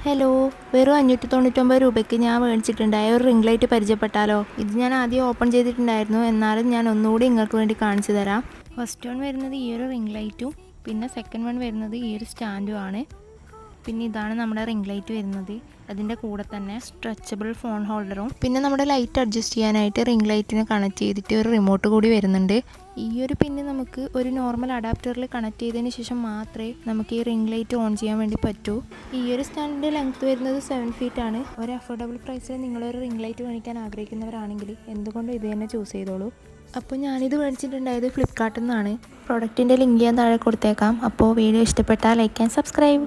Hello, വെറും 599 രൂപയ്ക്ക് ഞാൻ മേടിച്ചിട്ടുണ്ടായ ഒരു റിംഗ് ലൈറ്റ് പരിചയപ്പെട്ടാലോ? ഇത് ഞാൻ ആദ്യം ഓപ്പൺ ചെയ്തിട്ടുണ്ടായിരുന്നു, എന്നാലും ഞാൻ ഒന്നുകൂടി നിങ്ങൾക്ക് വേണ്ടി കാണിച്ചു തരാം. ഫസ്റ്റ് വൺ വരുന്നത് ഈ ഒരു റിംഗ് ലൈറ്റും പിന്നെ സെക്കൻഡ് വൺ വരുന്നത് ഈ ഒരു സ്റ്റാൻഡും ആണ്. പിന്നെ ഇതാണ് നമ്മുടെ റിംഗ് ലൈറ്റ് വരുന്നത്. അതിൻ്റെ കൂടെ തന്നെ സ്ട്രെച്ചബിൾ ഫോൺ ഹോൾഡറും പിന്നെ നമ്മുടെ ലൈറ്റ് അഡ്ജസ്റ്റ് ചെയ്യാനായിട്ട് റിംഗ് ലൈറ്റിനെ കണക്ട് ചെയ്തിട്ട് ഒരു റിമോട്ട് കൂടി വരുന്നുണ്ട്. ഈ ഒരു പിന്ന് നമുക്ക് ഒരു നോർമൽ അഡാപ്റ്ററിൽ കണക്ട് ചെയ്തതിന് ശേഷം മാത്രമേ നമുക്ക് ഈ റിംഗ് ലൈറ്റ് ഓൺ ചെയ്യാൻ വേണ്ടി പറ്റൂ. ഈ ഒരു സ്റ്റാൻഡിൻ്റെ ലെങ്ത് വരുന്നത് 7 ഫീറ്റ് ആണ്. ഒരു അഫോർഡബിൾ പ്രൈസിൽ നിങ്ങളൊരു റിംഗ് ലൈറ്റ് മേടിക്കാൻ ആഗ്രഹിക്കുന്നവരാണെങ്കിൽ എന്തുകൊണ്ടും ഇത് തന്നെ ചൂസ് ചെയ്തോളൂ. അപ്പോൾ ഞാനിത് മേടിച്ചിട്ടുണ്ടായത് ഫ്ലിപ്കാർട്ടിൽ നിന്നാണ്. പ്രൊഡക്റ്റിൻ്റെ ലിങ്ക് ഞാൻ താഴെ കൊടുത്തേക്കാം. അപ്പോൾ വീഡിയോ ഇഷ്ടപ്പെട്ടാൽ ലൈക്ക് ആൻഡ് സബ്സ്ക്രൈബ്.